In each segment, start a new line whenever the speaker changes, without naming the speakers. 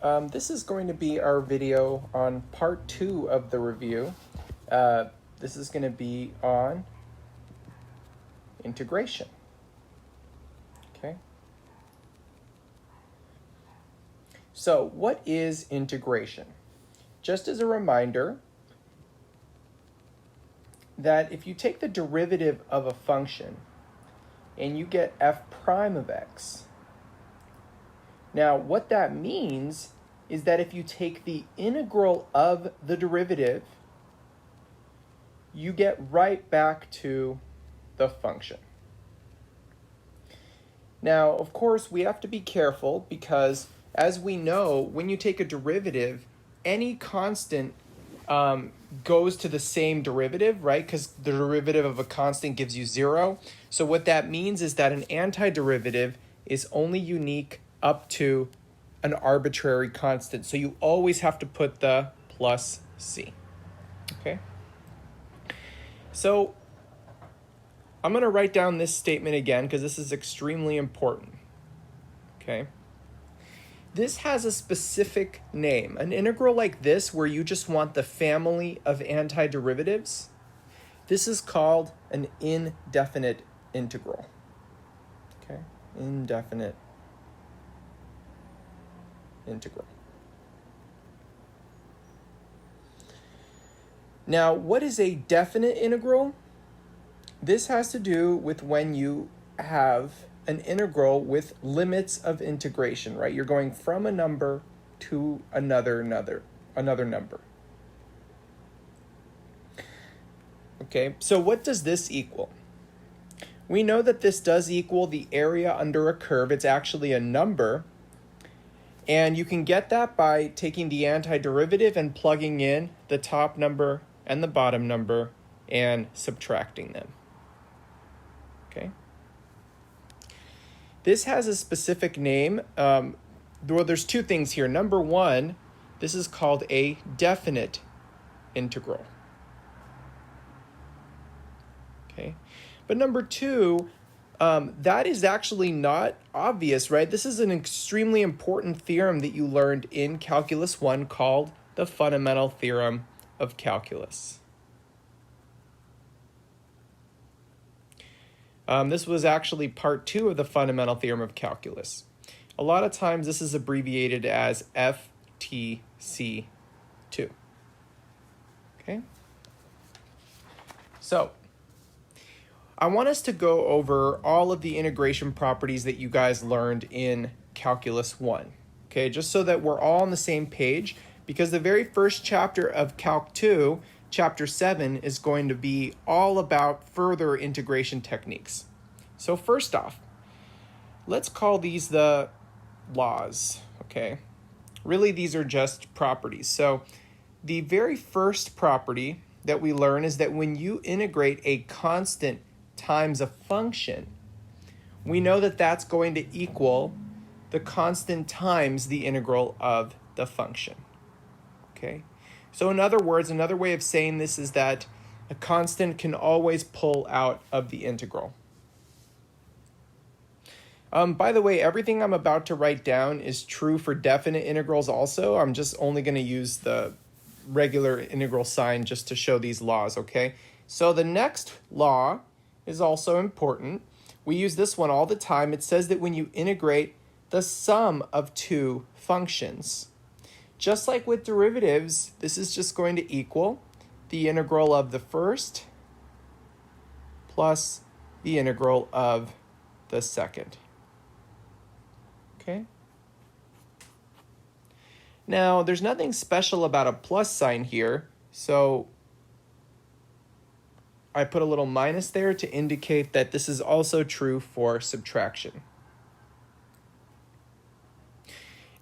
This is going to be our video on part 2 of the review. This is going to be on integration. Okay. So, what is integration? Just as a reminder, that if you take the derivative of a function and you get f prime of x, now what that means is that if you take the integral of the derivative, you get right back to the function. Now, of course, we have to be careful because, as we know, when you take a derivative, any constant goes to the same derivative, right? Because the derivative of a constant gives you 0. So what that means is that an antiderivative is only unique up to an arbitrary constant. So you always have to put the plus c. Okay? So I'm going to write down this statement again because this is extremely important. Okay? This has a specific name. An integral like this, where you just want the family of antiderivatives, this is called an indefinite integral. Okay? Indefinite integral. Now, what is a definite integral? This has to do with when you have an integral with limits of integration, right? You're going from a number to another number. Okay, so what does this equal? We know that this does equal the area under a curve. It's actually a number. And you can get that by taking the antiderivative and plugging in the top number and the bottom number and subtracting them. Okay. This has a specific name. Well, there's two things here. Number one, this is called a definite integral. Okay. But number two, that is actually not obvious, right? This is an extremely important theorem that you learned in Calculus 1 called the fundamental theorem of calculus. This was actually part 2 of the fundamental theorem of calculus. A lot of times this is abbreviated as FTC2. Okay? So, I want us to go over all of the integration properties that you guys learned in Calculus 1. Okay, just so that we're all on the same page, because the very first chapter of Calc 2, Chapter 7, is going to be all about further integration techniques. So first off, let's call these the laws, okay? Really, these are just properties. So the very first property that we learn is that when you integrate a constant times a function, we know that that's going to equal the constant times the integral of the function, okay? So in other words, another way of saying this is that a constant can always pull out of the integral. By the way, everything I'm about to write down is true for definite integrals also. I'm just only going to use the regular integral sign just to show these laws, okay? So the next law is also important. We use this one all the time. It says that when you integrate the sum of two functions, just like with derivatives, this is just going to equal the integral of the first plus the integral of the second. Okay? Now, there's nothing special about a plus sign here, so I put a little minus there to indicate that this is also true for subtraction.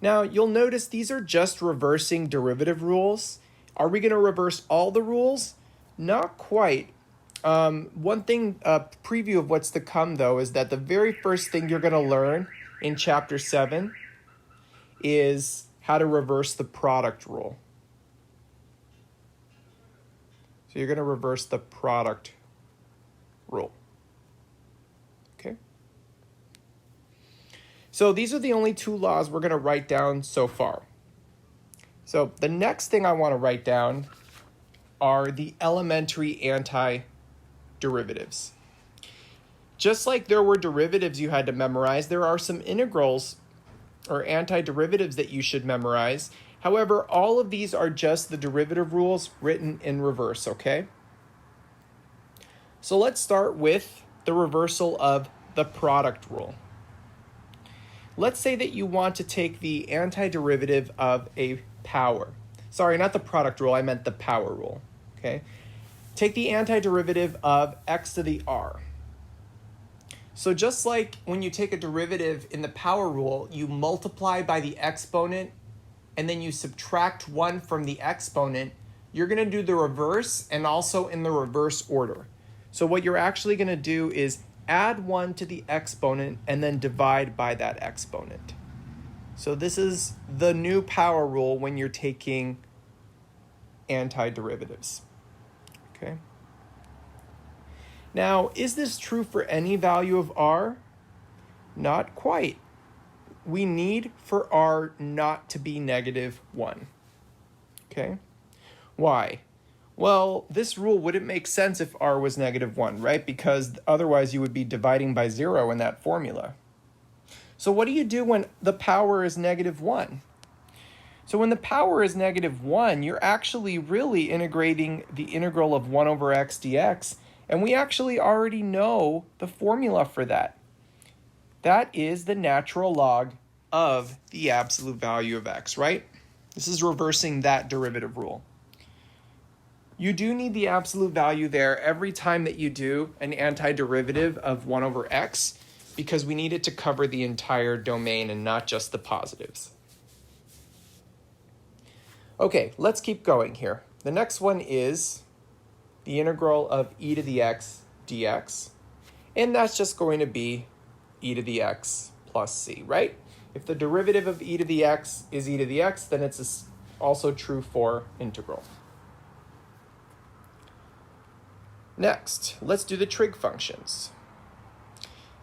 Now, you'll notice these are just reversing derivative rules. Are we going to reverse all the rules? Not quite. One thing, a preview of what's to come, though, is that the very first thing you're going to learn in Chapter 7 is how to reverse the product rule. So you're going to reverse the product rule. Okay? So these are the only two laws we're going to write down so far. So the next thing I want to write down are the elementary antiderivatives. Just like there were derivatives you had to memorize, there are some integrals or antiderivatives that you should memorize. However, all of these are just the derivative rules written in reverse, okay? So let's start with the reversal of the product rule. Let's say that you want to take the antiderivative of a power. Sorry, not the product rule, I meant the power rule, okay? Take the antiderivative of x to the r. So just like when you take a derivative in the power rule, you multiply by the exponent and then you subtract 1 from the exponent, you're going to do the reverse and also in the reverse order. So what you're actually going to do is add 1 to the exponent and then divide by that exponent. So this is the new power rule when you're taking antiderivatives. Okay. Now, is this true for any value of r? Not quite. We need for r not to be -1. Okay? Why? Well, this rule wouldn't make sense if r was -1, right? Because otherwise you would be dividing by 0 in that formula. So what do you do when the power is -1? So when the power is -1, you're actually really integrating the integral of 1 over x dx, and we actually already know the formula for that. That is the natural log of the absolute value of x, right? This is reversing that derivative rule. You do need the absolute value there every time that you do an antiderivative of 1 over x, because we need it to cover the entire domain and not just the positives. Okay, let's keep going here. The next one is the integral of e to the x dx, and that's just going to be e to the x plus c, right? If the derivative of e to the x is e to the x, then it's also true for integral. Next, let's do the trig functions.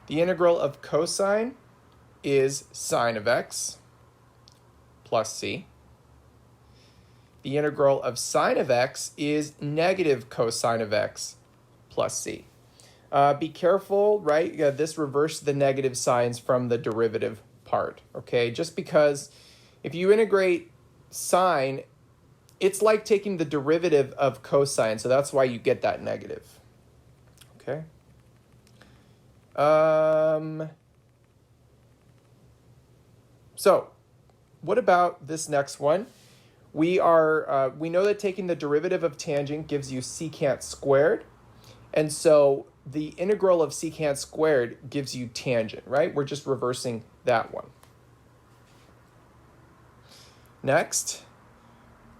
The integral of cosine is sine of x plus c. The integral of sine of x is negative cosine of x plus c. Be careful, right? This reverses the negative signs from the derivative part, okay? Just because if you integrate sine, it's like taking the derivative of cosine, so that's why you get that negative, okay? So, what about this next one? We know that taking the derivative of tangent gives you secant squared, and so the integral of secant squared gives you tangent, right? We're just reversing that one. Next,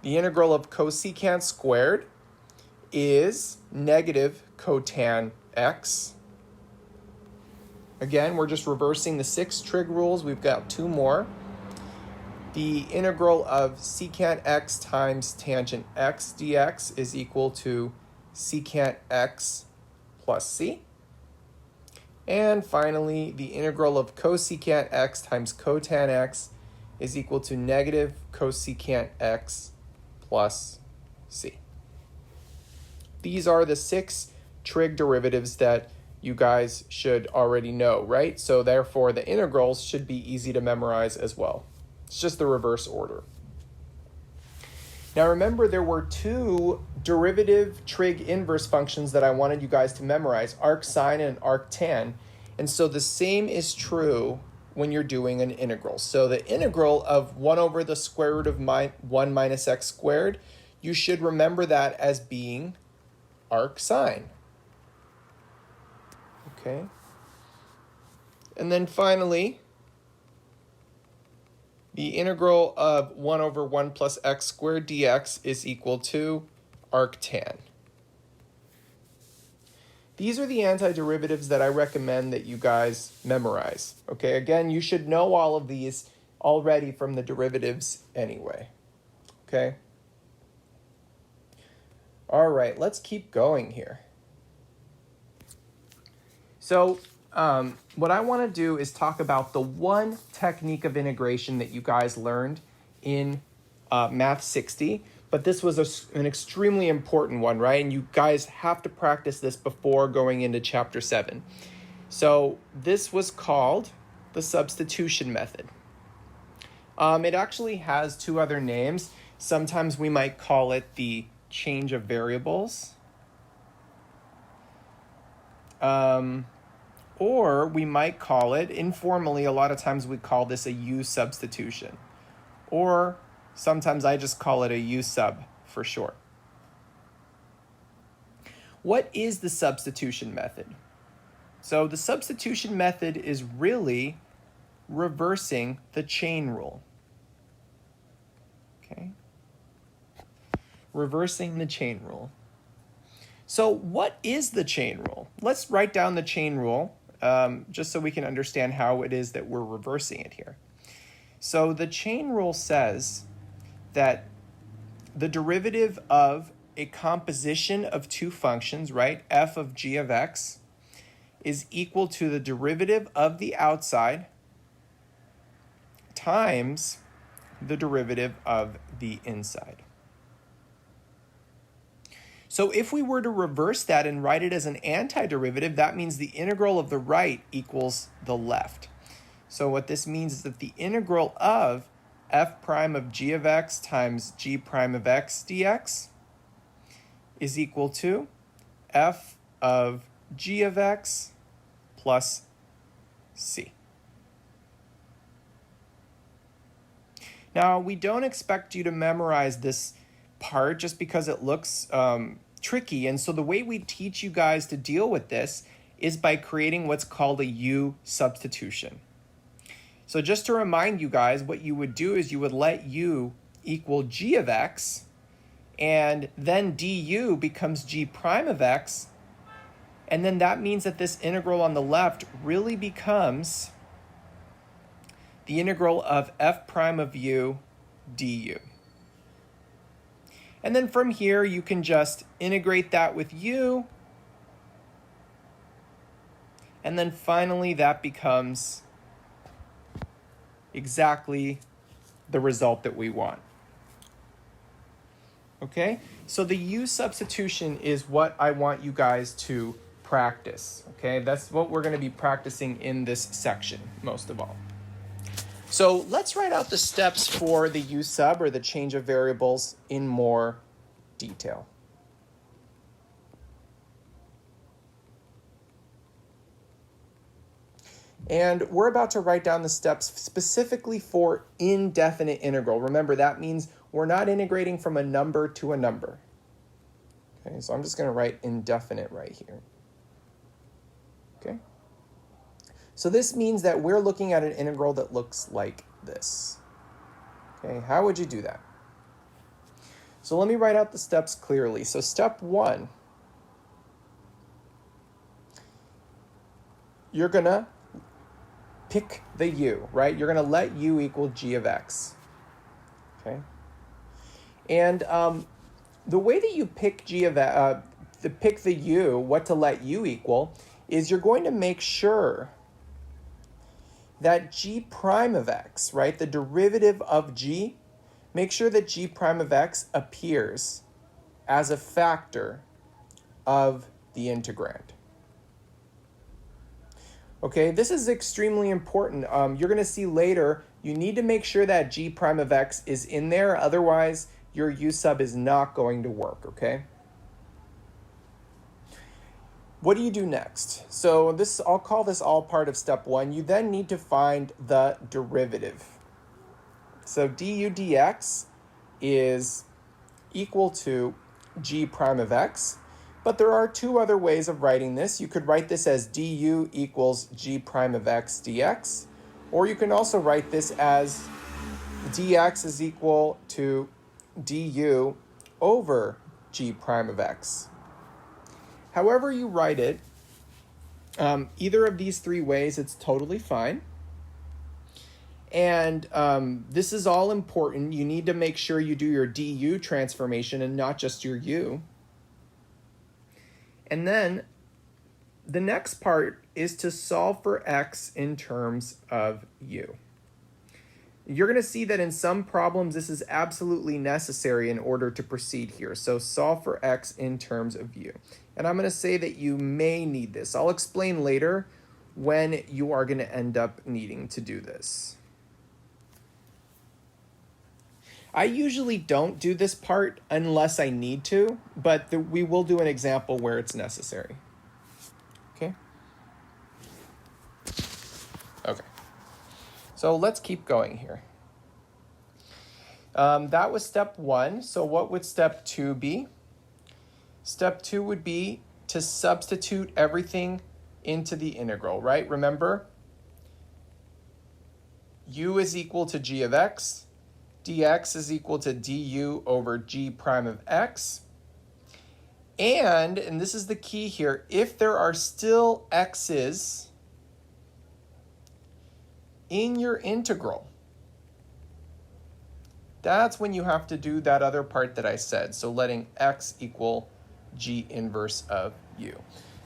the integral of cosecant squared is negative cotan x. Again, we're just reversing the 6 trig rules. We've got 2 more. The integral of secant x times tangent x dx is equal to secant x plus c. And finally, the integral of cosecant x times cotan x is equal to negative cosecant x plus c. These are the 6 trig derivatives that you guys should already know, right? So therefore, the integrals should be easy to memorize as well. It's just the reverse order. Now remember, there were 2 derivative trig inverse functions that I wanted you guys to memorize, arcsine and arctan. And so the same is true when you're doing an integral. So the integral of 1 over the square root of 1 minus x squared, you should remember that as being arcsine. Okay. And then finally, the integral of 1 over 1 plus x squared dx is equal to arctan. These are the antiderivatives that I recommend that you guys memorize. Okay, again, you should know all of these already from the derivatives anyway. Okay? All right, let's keep going here. So what I want to do is talk about the one technique of integration that you guys learned in Math 60, but this was an extremely important one, right? And you guys have to practice this before going into chapter 7. So this was called the substitution method. It actually has two other names. Sometimes we might call it the change of variables. Or we might call it, informally, a lot of times we call this a U substitution. Or sometimes I just call it a U sub for short. What is the substitution method? So the substitution method is really reversing the chain rule. Okay? Reversing the chain rule. So what is the chain rule? Let's write down the chain rule just so we can understand how it is that we're reversing it here. So the chain rule says that the derivative of a composition of two functions, right, f of g of x, is equal to the derivative of the outside times the derivative of the inside. So if we were to reverse that and write it as an antiderivative, that means the integral of the right equals the left. So what this means is that the integral of f prime of g of x times g prime of x dx is equal to f of g of x plus c. Now, we don't expect you to memorize this part just because it looks tricky. And so the way we teach you guys to deal with this is by creating what's called a U substitution. So just to remind you guys, what you would do is you would let U equal g of x, and then du becomes g prime of x, and then that means that this integral on the left really becomes the integral of f prime of u du. And then from here, you can just integrate that with u. And then finally, that becomes exactly the result that we want. Okay? So the u substitution is what I want you guys to practice. Okay? That's what we're going to be practicing in this section, most of all. So let's write out the steps for the U sub, or the change of variables, in more detail. And we're about to write down the steps specifically for indefinite integral. Remember, that means we're not integrating from a number to a number. Okay, so I'm just going to write indefinite right here. Okay. So this means that we're looking at an integral that looks like this. Okay, how would you do that? So let me write out the steps clearly. So step 1, you're going to pick the u, right? You're going to let u equal g of x. Okay? And the way that you pick pick the u, what to let u equal, is you're going to make sure that g prime of x, right, the derivative of g, make sure that g prime of x appears as a factor of the integrand. Okay, this is extremely important. You're going to see later, you need to make sure that g prime of x is in there, otherwise your u sub is not going to work, okay? What do you do next? So I'll call this all part of step 1. You then need to find the derivative. So du dx is equal to g prime of x, but there are two other ways of writing this. You could write this as du equals g prime of x dx, or you can also write this as dx is equal to du over g prime of x. However you write it, either of these three ways, it's totally fine. And this is all important. You need to make sure you do your du transformation and not just your u. And then the next part is to solve for x in terms of u. You're going to see that in some problems, this is absolutely necessary in order to proceed here. So solve for x in terms of u. And I'm going to say that you may need this. I'll explain later when you are going to end up needing to do this. I usually don't do this part unless I need to, but we will do an example where it's necessary. Okay? Okay. So let's keep going here. That was step 1. So what would step 2 be? Step 2 would be to substitute everything into the integral, right? Remember, u is equal to g of x, dx is equal to du over g prime of x. And this is the key here, if there are still x's in your integral, that's when you have to do that other part that I said. So letting x equal g inverse of u.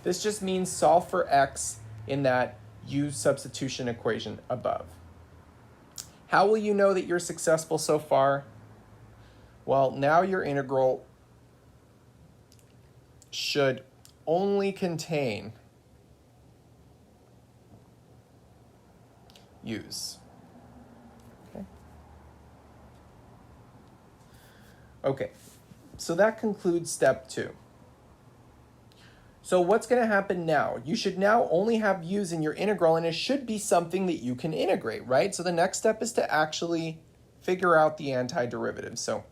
This just means solve for x in that u substitution equation above. How will you know that you're successful so far? Well, now your integral should only contain u's. Okay, so that concludes step 2. So what's going to happen now? You should now only have u's in your integral, and it should be something that you can integrate, right? So the next step is to actually figure out the antiderivative. So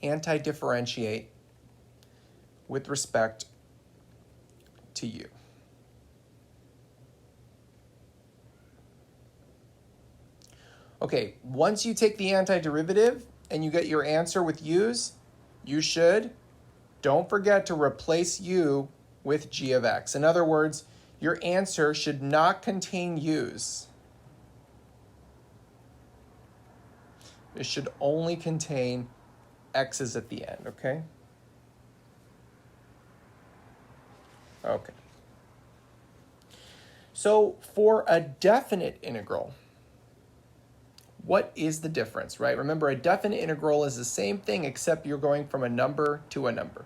anti-differentiate with respect to u. Okay, once you take the antiderivative and you get your answer with u's, you should, don't forget to replace u with g of x. In other words, your answer should not contain u's. It should only contain x's at the end, okay? Okay. So for a definite integral, what is the difference, right? Remember, a definite integral is the same thing except you're going from a number to a number.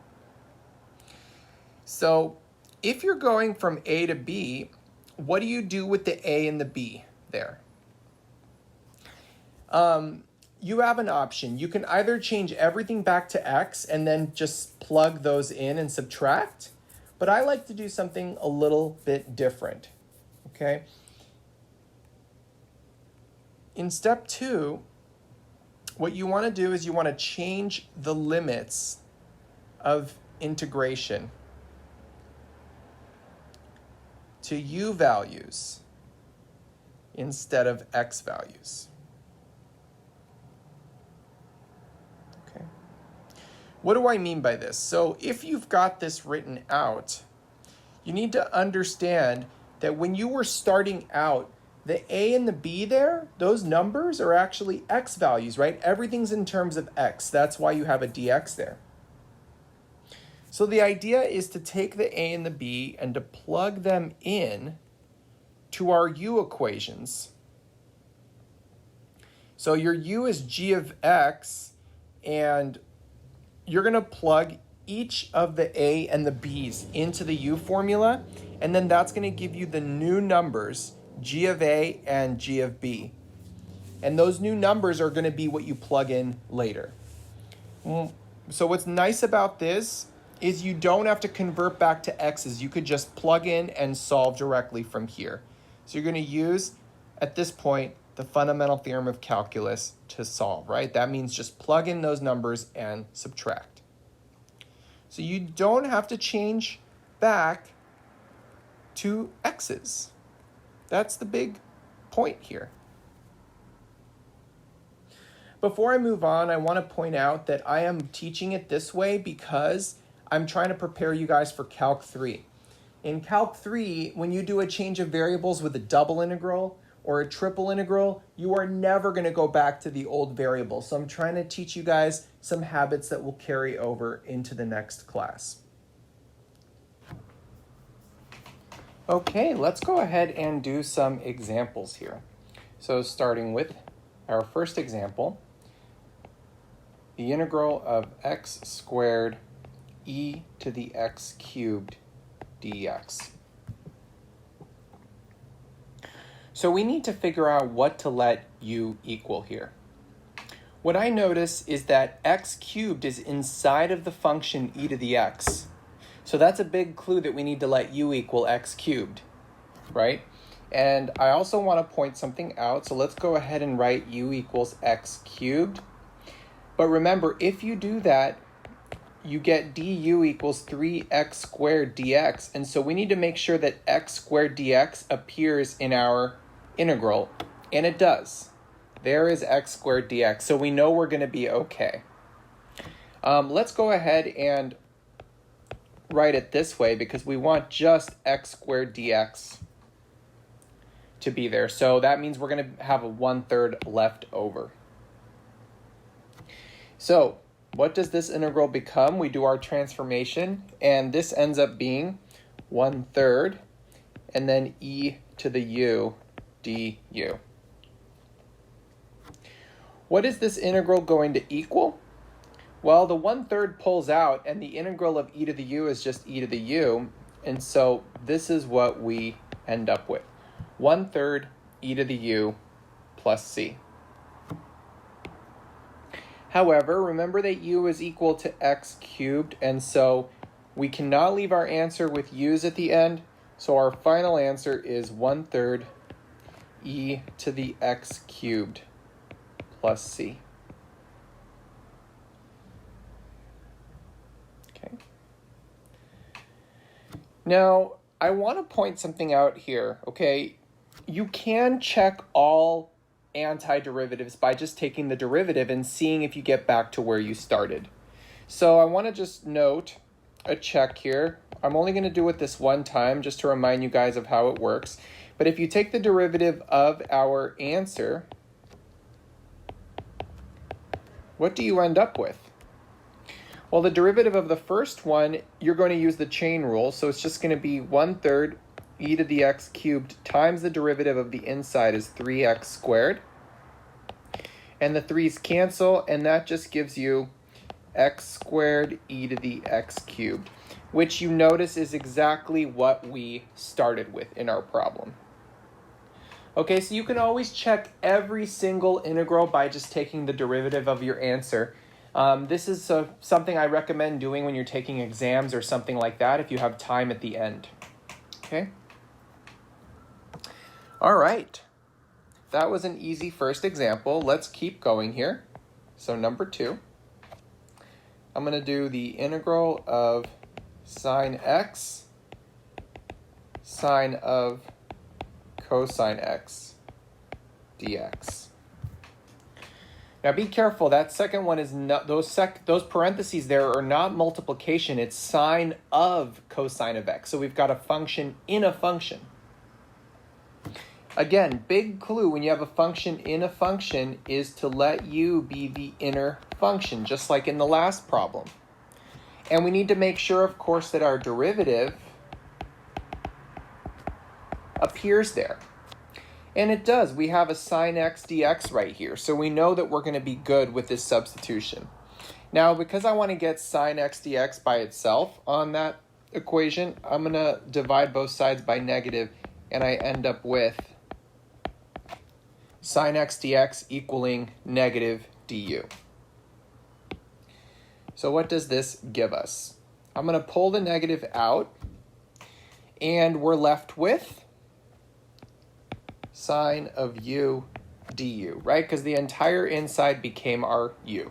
So if you're going from a to b, what do you do with the a and the b there? You have an option. You can either change everything back to x and then just plug those in and subtract, but I like to do something a little bit different, okay? In step 2, what you want to do is you want to change the limits of integration to u values instead of x values. Okay. What do I mean by this? So if you've got this written out, you need to understand that when you were starting out, the a and the b there, those numbers are actually x values, right? Everything's in terms of x. That's why you have a dx there. So the idea is to take the a and the b and to plug them in to our u equations. So your u is g of x, and you're going to plug each of the a and the b's into the u formula, and then that's going to give you the new numbers, g of a and g of b. And those new numbers are going to be what you plug in later. So what's nice about this is you don't have to convert back to x's. You could just plug in and solve directly from here. So you're going to use, at this point, the fundamental theorem of calculus to solve, right? That means just plug in those numbers and subtract. So you don't have to change back to x's. That's the big point here. Before I move on, I want to point out that I am teaching it this way because I'm trying to prepare you guys for Calc 3. In Calc 3, when you do a change of variables with a double integral or a triple integral, you are never going to go back to the old variable. So I'm trying to teach you guys some habits that will carry over into the next class. Okay, let's go ahead and do some examples here. So starting with our first example, the integral of x squared e to the x cubed dx. So we need to figure out what to let u equal here. What I notice is that x cubed is inside of the function e to the x. So that's a big clue that we need to let u equal x cubed, right? And I also want to point something out. So let's go ahead and write u equals x cubed. But remember, if you do that, you get du equals 3x squared dx. And so we need to make sure that x squared dx appears in our integral. And it does. There is x squared dx. So we know we're going to be okay. Let's go ahead and write it this way because we want just x squared dx to be there. So that means we're going to have a 1/3 left over. So what does this integral become? We do our transformation, and this ends up being 1/3, and then e to the u du. What is this integral going to equal? Well, the 1/3 pulls out, and the integral of e to the u is just e to the u, and so this is what we end up with. 1/3 e to the u plus c. However, remember that u is equal to x cubed, and so we cannot leave our answer with u's at the end, so our final answer is 1/3 e to the x cubed plus c. Okay. Now, I want to point something out here, okay? You can check all antiderivatives by just taking the derivative and seeing if you get back to where you started. So I want to just note a check here. I'm only going to do it this one time just to remind you guys of how it works. But if you take the derivative of our answer, what do you end up with? Well, the derivative of the first one, you're going to use the chain rule. So it's just going to be 1/3 e to the x cubed times the derivative of the inside is 3x squared. And the 3's cancel, and that just gives you x squared e to the x cubed, which you notice is exactly what we started with in our problem. Okay, so you can always check every single integral by just taking the derivative of your answer. This is something I recommend doing when you're taking exams or something like that if you have time at the end. Okay? All right. That was an easy first example. Let's keep going here. So number 2. I'm going to do the integral of sine x, sine of cosine x dx. Now be careful, that second one is not, those parentheses there are not multiplication, it's sine of cosine of x. So we've got a function in a function. Again, big clue when you have a function in a function is to let u be the inner function, just like in the last problem. And we need to make sure, of course, that our derivative appears there. And it does. We have a sine x dx right here. So we know that we're going to be good with this substitution. Now, because I want to get sine x dx by itself on that equation, I'm going to divide both sides by negative, and I end up with sine x dx equaling negative du. So what does this give us? I'm going to pull the negative out, and we're left with sine of u du, right? Because the entire inside became our u.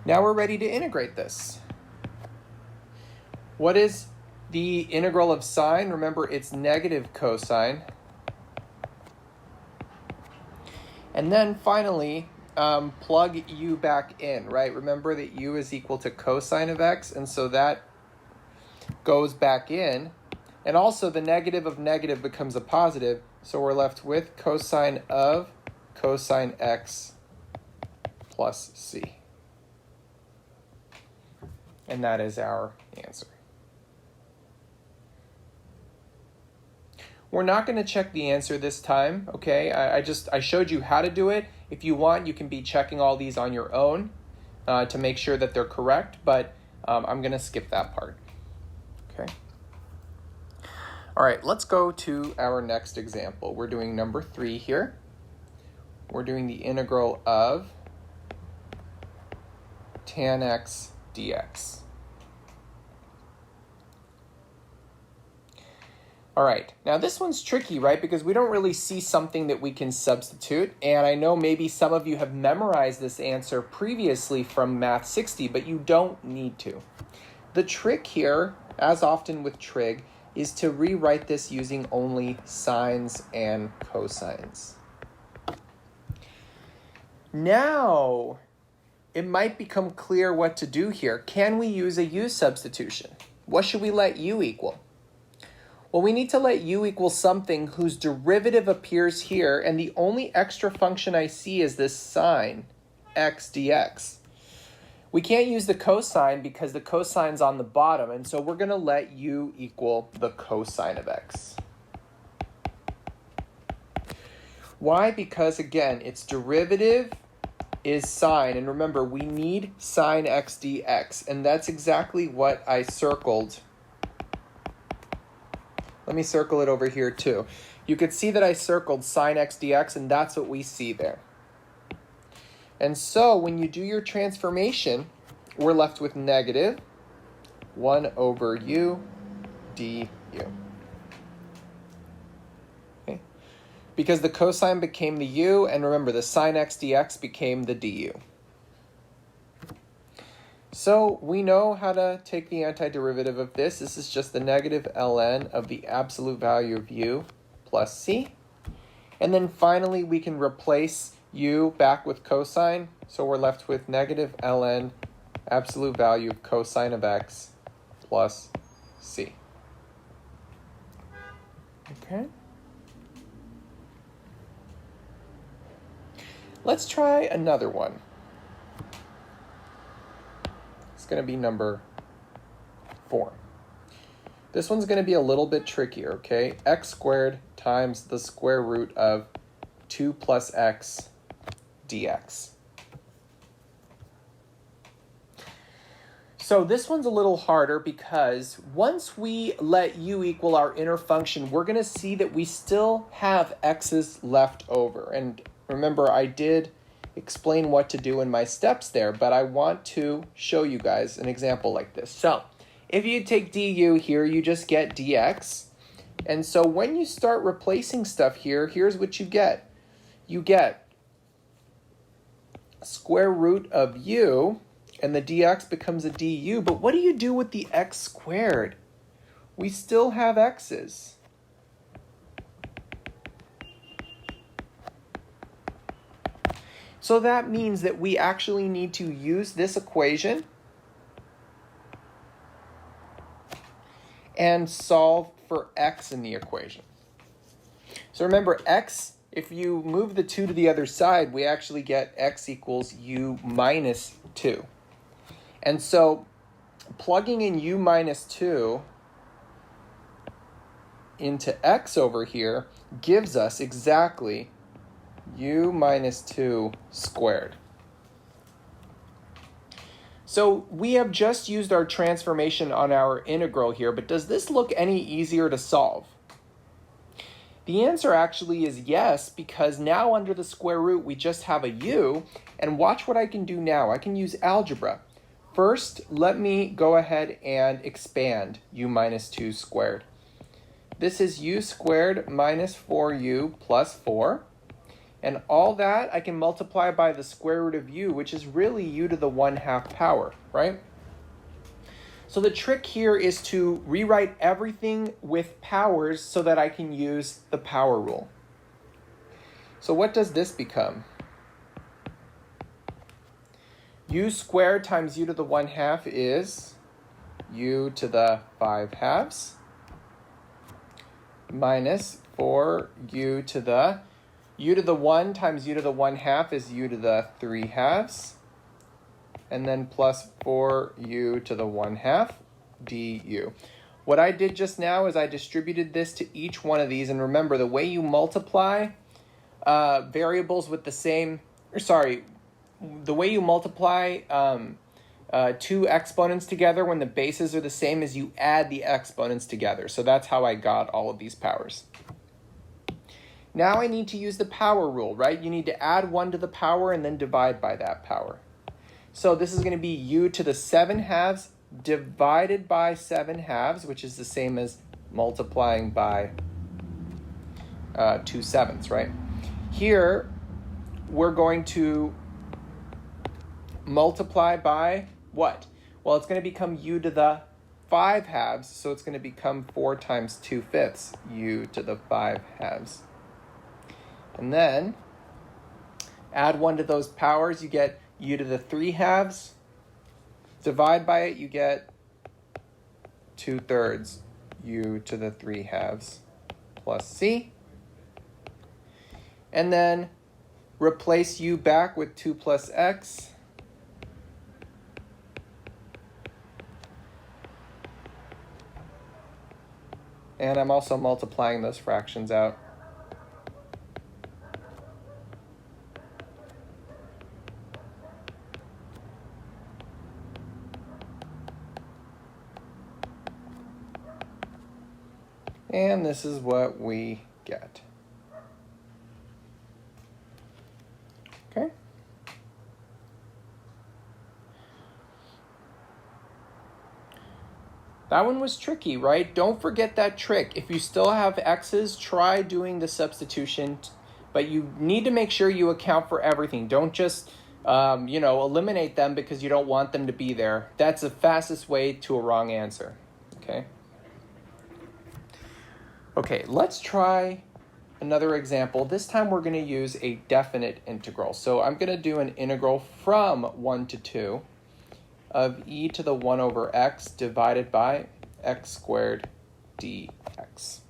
Now we're ready to integrate this. What is the integral of sine? Remember, it's negative cosine. And then finally, plug u back in, right? Remember that u is equal to cosine of x, and so that goes back in. And also the negative of negative becomes a positive, so we're left with cosine of cosine x plus c. And that is our answer. We're not going to check the answer this time, okay? I showed you how to do it. If you want, you can be checking all these on your own to make sure that they're correct, but I'm going to skip that part, okay? All right, let's go to our next example. We're doing number 3 here. We're doing the integral of tan x dx. All right, now this one's tricky, right? Because we don't really see something that we can substitute. And I know maybe some of you have memorized this answer previously from Math 60, but you don't need to. The trick here, as often with trig, is to rewrite this using only sines and cosines. Now, it might become clear what to do here. Can we use a u substitution? What should we let u equal? Well, we need to let u equal something whose derivative appears here, and the only extra function I see is this sine x dx. We can't use the cosine because the cosine's on the bottom, and so we're going to let u equal the cosine of x. Why? Because, again, its derivative is sine, and remember, we need sine x dx, and that's exactly what I circled. Let me circle it over here too. You could see that I circled sine x dx, and that's what we see there. And so when you do your transformation, we're left with negative 1 over u du. Okay. Because the cosine became the u, and remember, the sine x dx became the du. So we know how to take the antiderivative of this. This is just the negative ln of the absolute value of u plus c. And then finally, we can replace u back with cosine. So we're left with negative ln absolute value of cosine of x plus c. Okay. Let's try another one. It's going to be number 4. This one's going to be a little bit trickier, okay? X squared times the square root of 2 plus x dx. So this one's a little harder because once we let u equal our inner function, we're going to see that we still have x's left over. And remember, I did explain what to do in my steps there, but I want to show you guys an example like this. So if you take du here, you just get dx. And so when you start replacing stuff here, here's what you get. You get square root of u, and the dx becomes a du. But what do you do with the x squared? We still have x's. So that means that we actually need to use this equation and solve for x in the equation. So remember, x, if you move the 2 to the other side, we actually get x equals u minus 2. And so plugging in u minus 2 into x over here gives us exactly u minus 2 squared. So we have just used our transformation on our integral here, but does this look any easier to solve? The answer actually is yes, because now under the square root we just have a u, and watch what I can do now. I can use algebra. First, let me go ahead and expand u minus 2 squared. This is u squared minus 4u plus 4. And all that I can multiply by the square root of u, which is really u to the 1/2 power, right? So the trick here is to rewrite everything with powers so that I can use the power rule. So what does this become? U squared times u to the 1/2 is u to the 5/2 minus 4u to the u to the 1 times u to the 1/2 is u to the 3/2, and then plus 4u to the 1/2 du. What I did just now is I distributed this to each one of these. And remember, the way you multiply variables with the same, the way you multiply two exponents together when the bases are the same is you add the exponents together. So that's how I got all of these powers. Now I need to use the power rule, right? You need to add 1 to the power and then divide by that power. So this is going to be u to the 7 halves divided by 7 halves, which is the same as multiplying by 2 sevenths, right? Here, we're going to multiply by what? Well, it's going to become u to the 5 halves, so it's going to become 4 times 2 fifths, u to the 5 halves. And then add 1 to those powers, you get u to the 3 halves. Divide by it, you get 2/3 u to the 3 halves plus c. And then replace u back with 2 plus x. And I'm also multiplying those fractions out. And this is what we get. Okay. That one was tricky, right? Don't forget that trick. If you still have x's, try doing the substitution, but you need to make sure you account for everything. Don't just, eliminate them because you don't want them to be there. That's the fastest way to a wrong answer, okay? Okay, let's try another example. This time we're going to use a definite integral. So I'm going to do an integral from 1 to 2 of e to the 1 over x divided by x squared dx.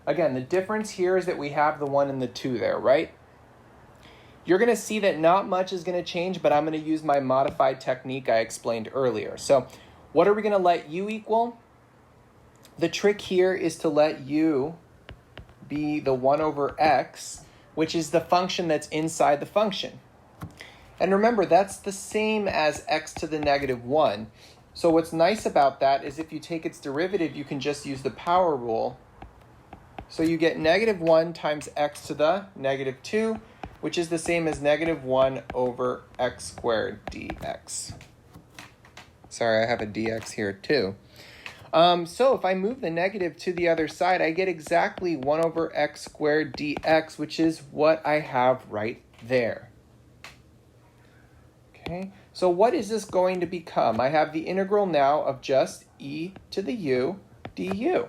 Again, the difference here is that we have the 1 and the 2 there, right? You're going to see that not much is going to change, but I'm going to use my modified technique I explained earlier. So what are we going to let u equal? The trick here is to let u be the 1 over x, which is the function that's inside the function. And remember, that's the same as x to the negative 1. So what's nice about that is if you take its derivative, you can just use the power rule. So you get negative 1 times x to the negative 2, which is the same as negative 1 over x squared dx. Sorry, I have a dx here too. So if I move the negative to the other side, I get exactly 1 over x squared dx, which is what I have right there. Okay, so what is this going to become? I have the integral now of just e to the u du.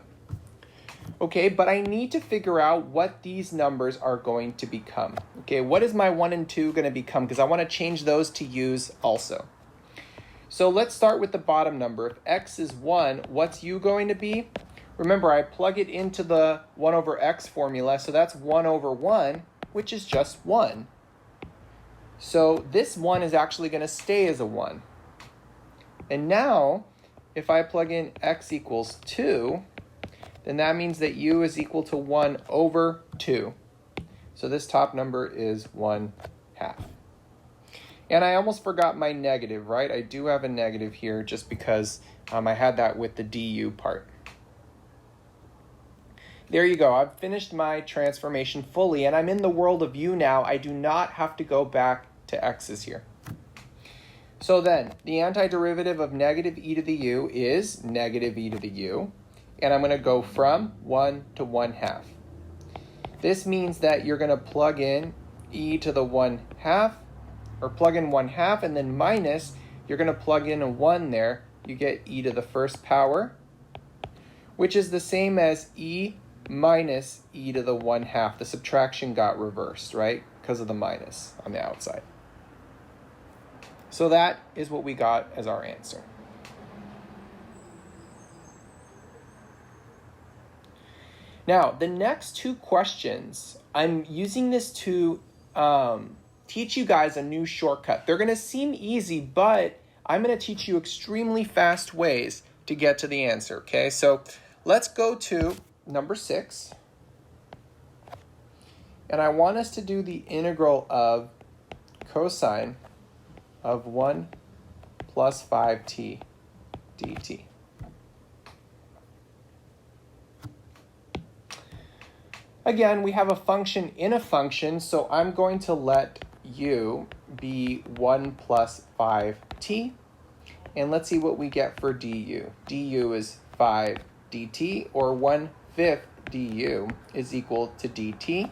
Okay, but I need to figure out what these numbers are going to become. Okay, what is my 1 and 2 going to become? Because I want to change those to u's also. So let's start with the bottom number. If x is 1, what's u going to be? Remember, I plug it into the 1 over x formula, so that's 1 over 1, which is just 1. So this 1 is actually going to stay as a 1. And now, if I plug in x equals 2, then that means that u is equal to 1 over 2. So this top number is 1/2. And I almost forgot my negative, right? I do have a negative here just because I had that with the du part. There you go. I've finished my transformation fully, and I'm in the world of u now. I do not have to go back to x's here. So then, the antiderivative of negative e to the u is negative e to the u, and I'm going to go from 1 to 1/2. This means that you're going to plug in e to the 1/2, or plug in 1/2 and then minus, you're going to plug in a 1 there. You get e to the first power, which is the same as e minus e to the 1/2. The subtraction got reversed, right? Because of the minus on the outside. So that is what we got as our answer. Now, the next two questions, I'm using this to teach you guys a new shortcut. They're going to seem easy, but I'm going to teach you extremely fast ways to get to the answer, okay? So let's go to number 6. And I want us to do the integral of cosine of 1 plus 5t dt. Again, we have a function in a function, so I'm going to let u be 1 plus 5t. And let's see what we get for du. du is 5 dt, or 1/5 du is equal to dt.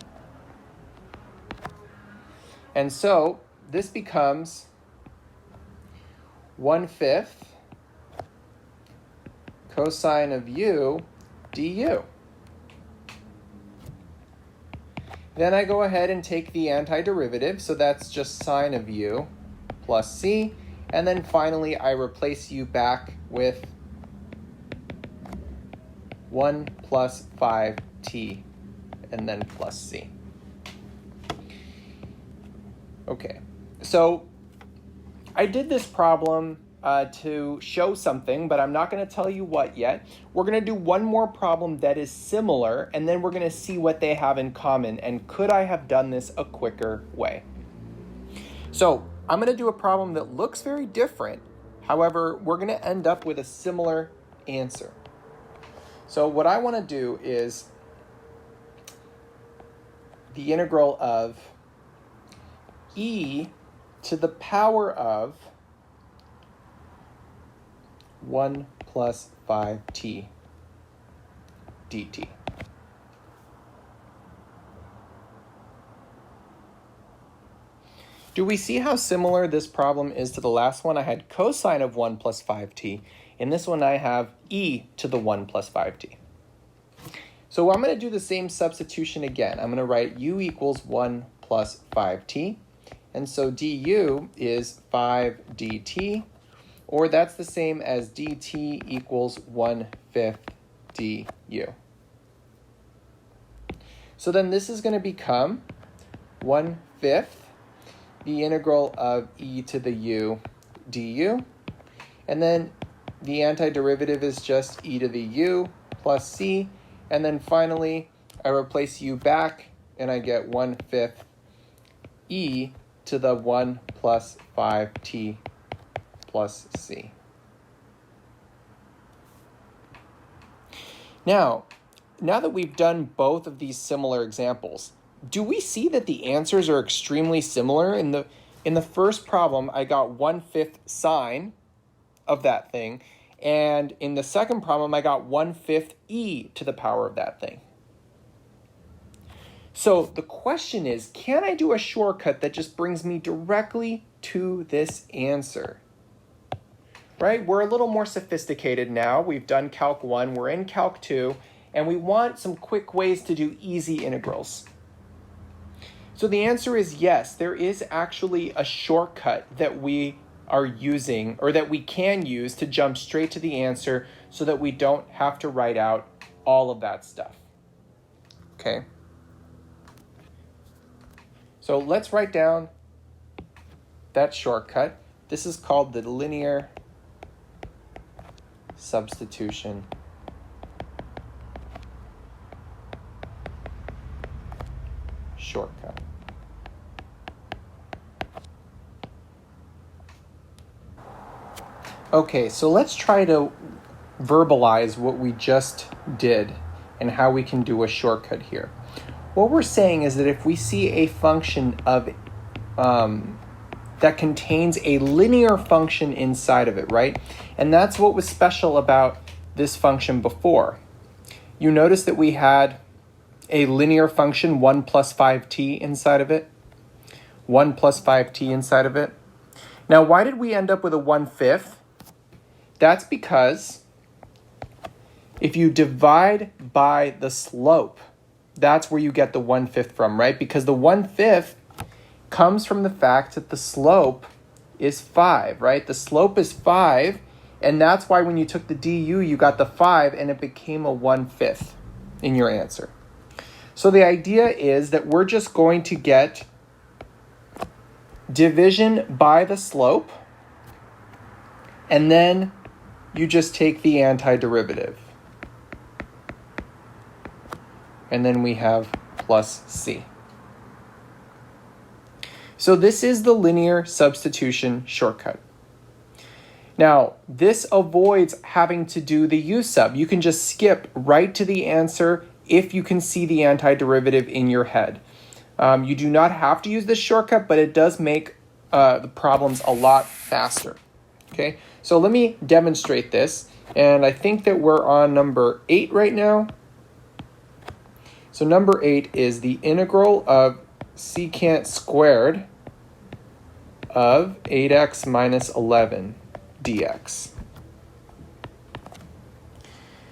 And so this becomes 1/5 cosine of u du. Then I go ahead and take the antiderivative, so that's just sine of u plus c. And then finally, I replace u back with 1 plus 5t, and then plus c. Okay, so I did this problem to show something, but I'm not going to tell you what yet. We're going to do one more problem that is similar, and then we're going to see what they have in common, and could I have done this a quicker way? So I'm going to do a problem that looks very different. However, we're going to end up with a similar answer. So what I want to do is the integral of e to the power of 1 plus 5t dt. Do we see how similar this problem is to the last one? I had cosine of 1 plus 5t. In this one, I have e to the 1 plus 5t. So I'm going to do the same substitution again. I'm going to write u equals 1 plus 5t. And so du is 5 dt, or that's the same as dt equals 1/5 du. So then this is going to become 1/5 the integral of e to the u du. And then the antiderivative is just e to the u plus c. And then finally, I replace u back, and I get 1/5 e to the 1 plus 5t plus c. Now that we've done both of these similar examples, do we see that the answers are extremely similar? In the first problem, I got 1/5 sine of that thing, and in the second problem, I got 1/5 e to the power of that thing. So the question is, can I do a shortcut that just brings me directly to this answer? Right? We're a little more sophisticated now. We've done Calc 1, we're in Calc 2, and we want some quick ways to do easy integrals. So the answer is yes, there is actually a shortcut that we are using, or that we can use to jump straight to the answer so that we don't have to write out all of that stuff. Okay? So let's write down that shortcut. This is called the linear substitution shortcut. Okay, so let's try to verbalize what we just did and how we can do a shortcut here. What we're saying is that if we see a function of that contains a linear function inside of it, right? And that's what was special about this function before. You notice that we had a linear function, 1 plus 5t inside of it, 1 plus 5t inside of it. Now, why did we end up with a 1/5? That's because if you divide by the slope, that's where you get the 1/5 from, right? Because the 1/5 comes from the fact that the slope is 5, right? The slope is 5, and that's why when you took the du, you got the 5, and it became a 1/5 in your answer. So the idea is that we're just going to get division by the slope, and then you just take the antiderivative. And then we have plus c. So this is the linear substitution shortcut. Now, this avoids having to do the u sub. You can just skip right to the answer if you can see the antiderivative in your head. You do not have to use this shortcut, but it does make the problems a lot faster. Okay, so let me demonstrate this. And I think that we're on number 8 right now. So number 8 is the integral of secant squared of 8x minus 11 dx.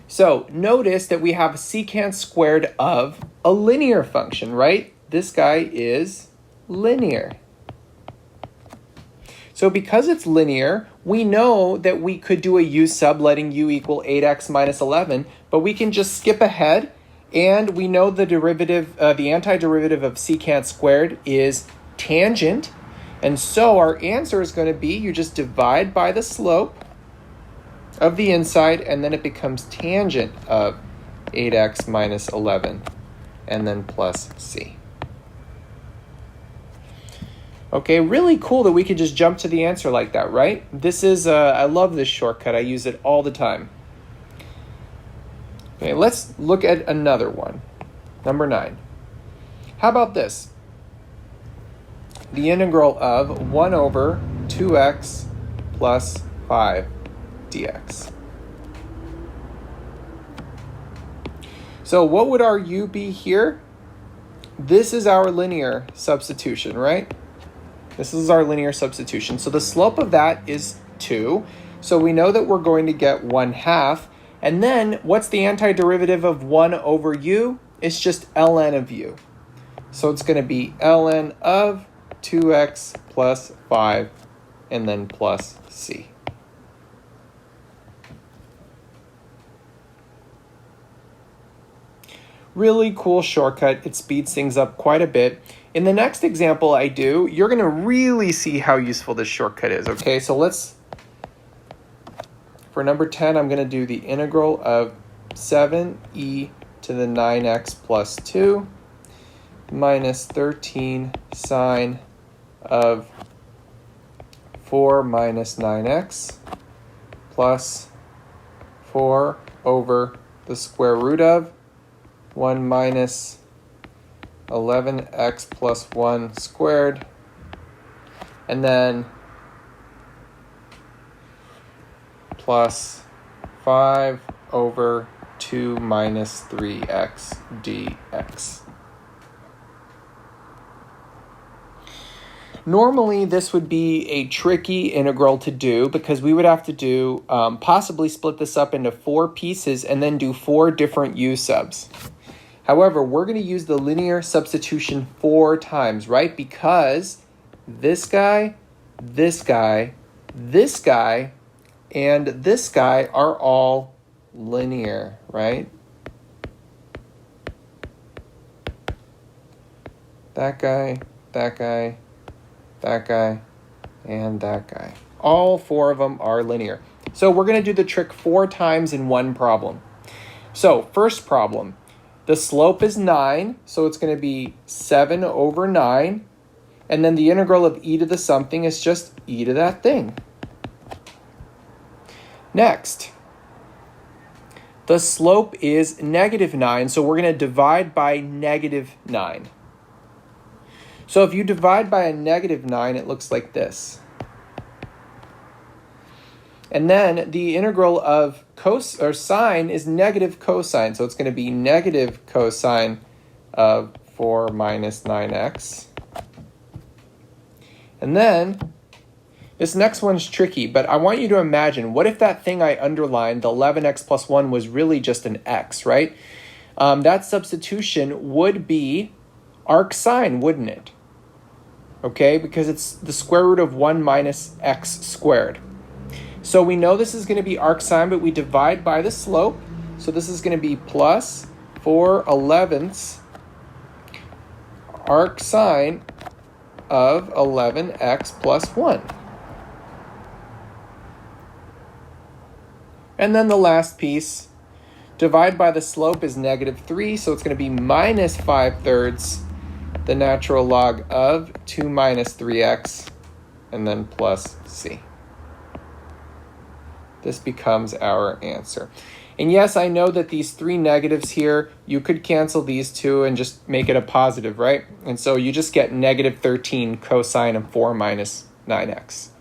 So notice that we have secant squared of a linear function, right? This guy is linear. So because it's linear, we know that we could do a u sub letting u equal 8x minus 11, but we can just skip ahead, and we know the derivative, the antiderivative of secant squared is tangent, and so our answer is going to be you just divide by the slope of the inside, and then it becomes tangent of 8x minus 11, and then plus c. Okay, really cool that we could just jump to the answer like that, right? This is, I love this shortcut. I use it all the time. Okay, let's look at another one. Number 9. How about this? The integral of 1 over 2x plus 5 dx. So what would our u be here? This is our linear substitution, right? This is our linear substitution. So the slope of that is 2. So we know that we're going to get 1/2. And then what's the antiderivative of 1 over u? It's just ln of u. So it's going to be ln of 2x plus 5 and then plus c. Really cool shortcut. It speeds things up quite a bit. In the next example I do, you're going to really see how useful this shortcut is. Okay, so for number 10, I'm going to do the integral of 7e to the 9x plus 2 minus 13 sine of 4 minus 9x plus 4 over the square root of 1 minus 11x plus 1 squared, and then plus 5 over 2 minus 3x dx. Normally, this would be a tricky integral to do because we would have to do possibly split this up into 4 pieces and then do 4 different u subs. However, we're going to use the linear substitution 4 times, right? Because this guy, this guy, this guy, and this guy are all linear, right? That guy, that guy, that guy, and that guy. All 4 of them are linear. So we're going to do the trick 4 times in one problem. So first problem, the slope is 9, so it's going to be 7 over 9. And then the integral of e to the something is just e to that thing. Next, the slope is negative 9, so we're going to divide by negative 9. So if you divide by a negative 9, it looks like this. And then the integral of sine is negative cosine, so it's going to be negative cosine of 4 minus 9x. And then this next one's tricky, but I want you to imagine, what if that thing I underlined, the 11x plus 1, was really just an x, right? That substitution would be arc sine, wouldn't it? Okay, because it's the square root of 1 minus x squared. So we know this is going to be arc sine, but we divide by the slope. So this is going to be plus 4/11 arc sine of 11x plus 1. And then the last piece, divide by the slope is -3, so it's going to be -5/3 the natural log of 2 minus 3x, and then plus c. This becomes our answer. And yes, I know that these 3 negatives here, you could cancel these two and just make it a positive, right? And so you just get -13 cosine of 4 minus 9x.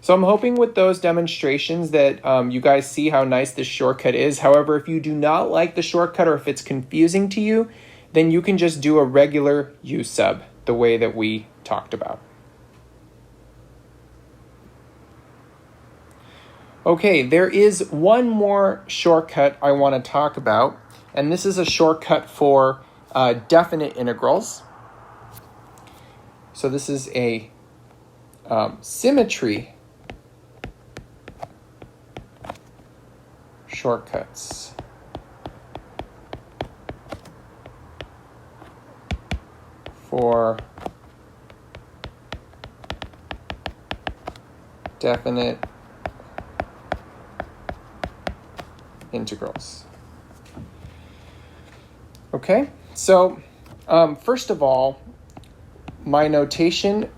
So I'm hoping with those demonstrations that you guys see how nice this shortcut is. However, if you do not like the shortcut or if it's confusing to you, then you can just do a regular U sub the way that we talked about. Okay, there is one more shortcut I want to talk about, and this is a shortcut for definite integrals. So this is a symmetry shortcuts. For definite integrals. Okay, so first of all, my notation,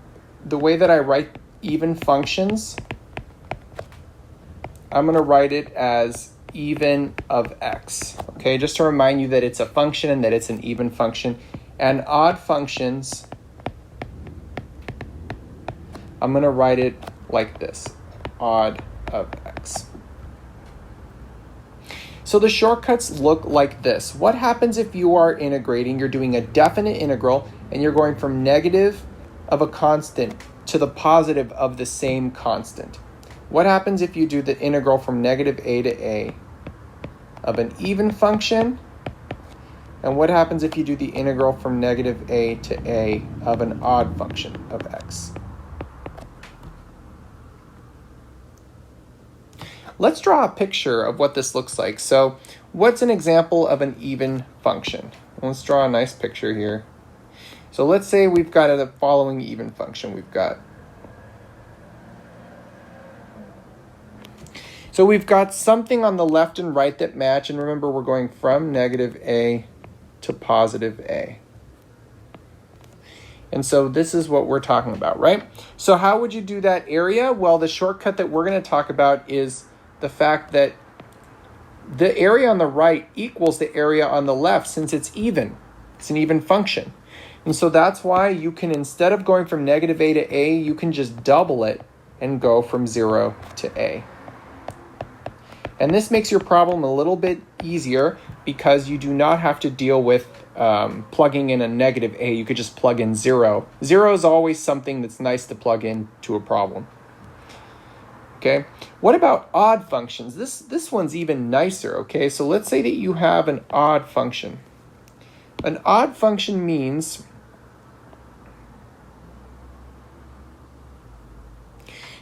the way that I write even functions, I'm going to write it as even of x. Okay, just to remind you that it's a function and that it's an even function. And odd functions, I'm going to write it like this, odd of x. So the shortcuts look like this. What happens if you are integrating, you're doing a definite integral, and you're going from negative of a constant to the positive of the same constant? What happens if you do the integral from -a to a of an even function? And what happens if you do the integral from -a to a of an odd function of x? Let's draw a picture of what this looks like. So what's an example of an even function? Let's draw a nice picture here. So let's say we've got the following even function. So we've got something on the left and right that match, and remember we're going from -a to +a. And so this is what we're talking about, right? So how would you do that area? Well, the shortcut that we're going to talk about is the fact that the area on the right equals the area on the left since it's even. It's an even function. And so that's why you can, instead of going from -a to a, you can just double it and go from 0 to a. And this makes your problem a little bit easier because you do not have to deal with plugging in a -a. You could just plug in 0. 0 is always something that's nice to plug in to a problem. Okay, what about odd functions? This one's even nicer, okay? So let's say that you have an odd function. An odd function means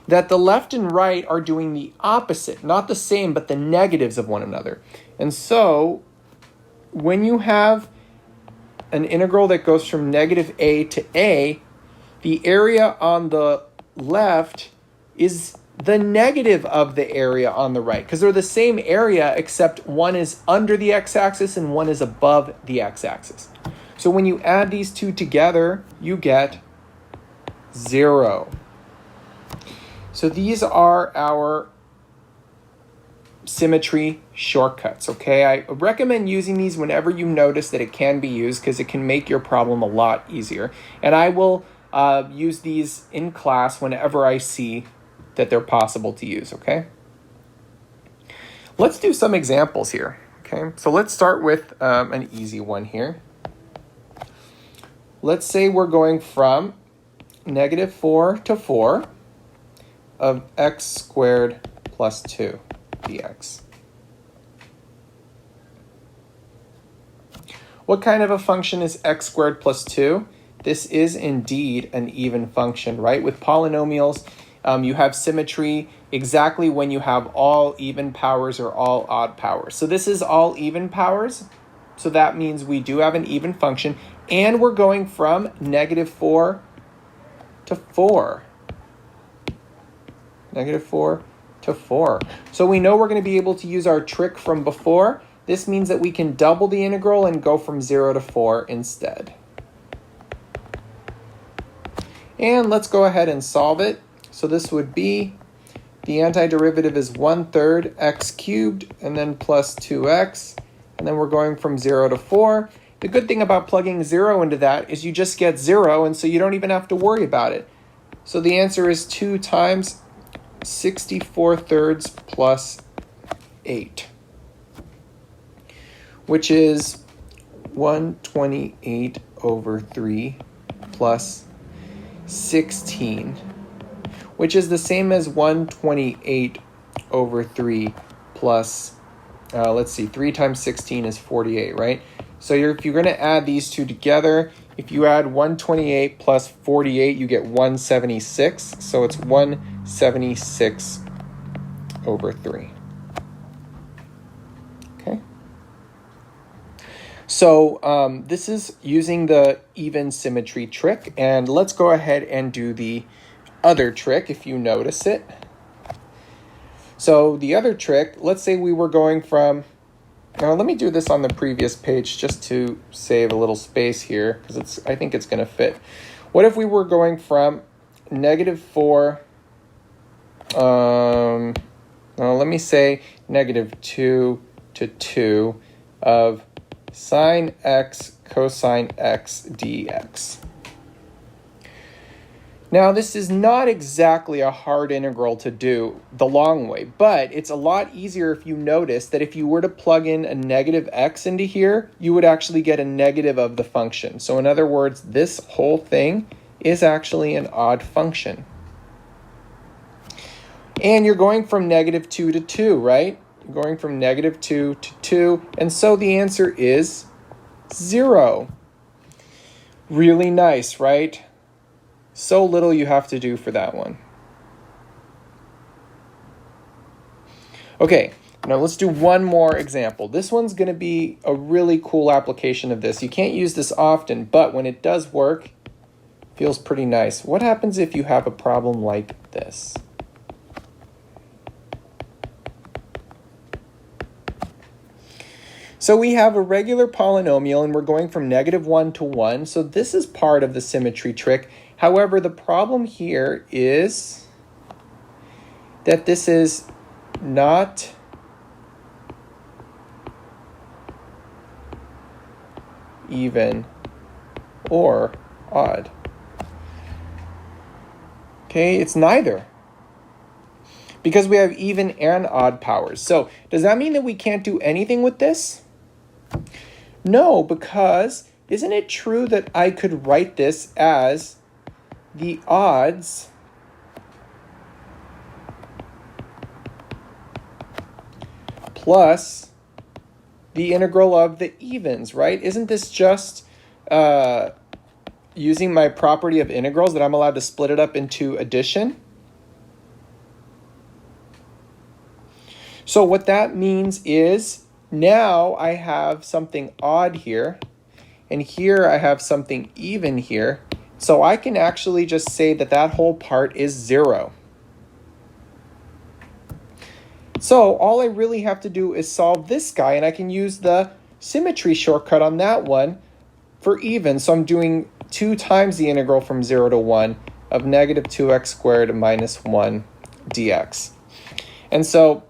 that the left and right are doing the opposite, not the same, but the negatives of one another. And so when you have an integral that goes from -a to a, the area on the left is the negative of the area on the right, because they're the same area except one is under the x-axis and one is above the x-axis. So when you add these two together, you get 0. So these are our symmetry shortcuts, okay? I recommend using these whenever you notice that it can be used because it can make your problem a lot easier. And I will use these in class whenever I see that they're possible to use, okay? Let's do some examples here, okay? So let's start with an easy one here. Let's say we're going from -4 to 4 of x squared plus 2 dx. What kind of a function is x squared plus 2? This is indeed an even function, right? With polynomials, you have symmetry exactly when you have all even powers or all odd powers. So this is all even powers. So that means we do have an even function. And we're going from -4 to 4. Negative 4 to 4. So we know we're going to be able to use our trick from before. This means that we can double the integral and go from 0 to 4 instead. And let's go ahead and solve it. So this would be, the antiderivative is 1/3 x cubed and then plus 2x. And then we're going from 0 to 4. The good thing about plugging 0 into that is you just get 0, and so you don't even have to worry about it. So the answer is 2 times 64/3 plus 8, which is 128/3 plus 16, which is the same as 128/3 plus, let's see, 3 times 16 is 48, right? So if you're going to add these two together, if you add 128 plus 48, you get 176. So it's 176/3. Okay. So this is using the even symmetry trick. And let's go ahead and do the other trick if you notice it. So the other trick, let's say we were going from, now let me do this on the previous page just to save a little space here, because I think it's going to fit. What if we were going from negative 4, well, let me say negative 2 to 2 of sine x cosine x dx. Now, this is not exactly a hard integral to do the long way, but it's a lot easier if you notice that if you were to plug in a negative x into here, you would actually get a negative of the function. So in other words, this whole thing is actually an odd function. And you're going from negative 2 to 2, right? You're going from negative 2 to 2, and so the answer is 0. Really nice, right? So little you have to do for that one. Okay, now let's do one more example. This one's going to be a really cool application of this. You can't use this often, but when it does work, it feels pretty nice. What happens if you have a problem like this? So we have a regular polynomial, and we're going from negative 1 to 1. So this is part of the symmetry trick. However, the problem here is that this is not even or odd. Okay, it's neither, because we have even and odd powers. So does that mean that we can't do anything with this? No, because isn't it true that I could write this as the odds plus the integral of the evens, right? Isn't this just using my property of integrals that I'm allowed to split it up into addition? So what that means is now I have something odd here, and here I have something even here. So I can actually just say that that whole part is 0. So all I really have to do is solve this guy, and I can use the symmetry shortcut on that one for even. So I'm doing 2 times the integral from 0 to 1 of negative 2x squared minus 1 dx. And so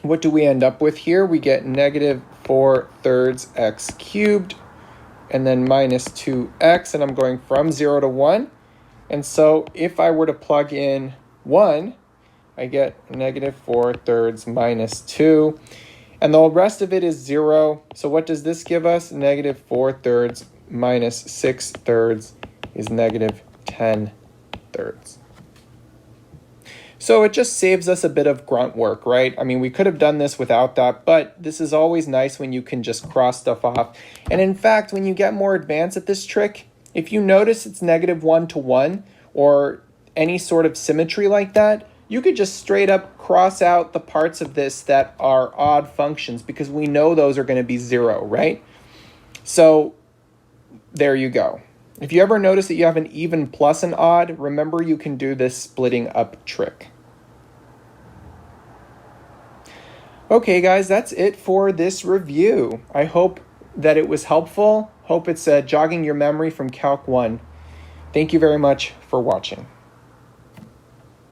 what do we end up with here? We get negative 4/3 x cubed and then minus 2x, and I'm going from 0 to 1. And so if I were to plug in 1, I get negative 4/3 minus 2. And the rest of it is 0. So what does this give us? Negative 4/3 minus 6/3 is negative 10/3. So it just saves us a bit of grunt work, right? I mean, we could have done this without that, but this is always nice when you can just cross stuff off. And in fact, when you get more advanced at this trick, if you notice it's negative 1 to 1 or any sort of symmetry like that, you could just straight up cross out the parts of this that are odd functions, because we know those are going to be 0, right? So there you go. If you ever notice that you have an even plus an odd, remember you can do this splitting up trick. Okay, guys, that's it for this review. I hope that it was helpful. Hope it's jogging your memory from Calc 1. Thank you very much for watching.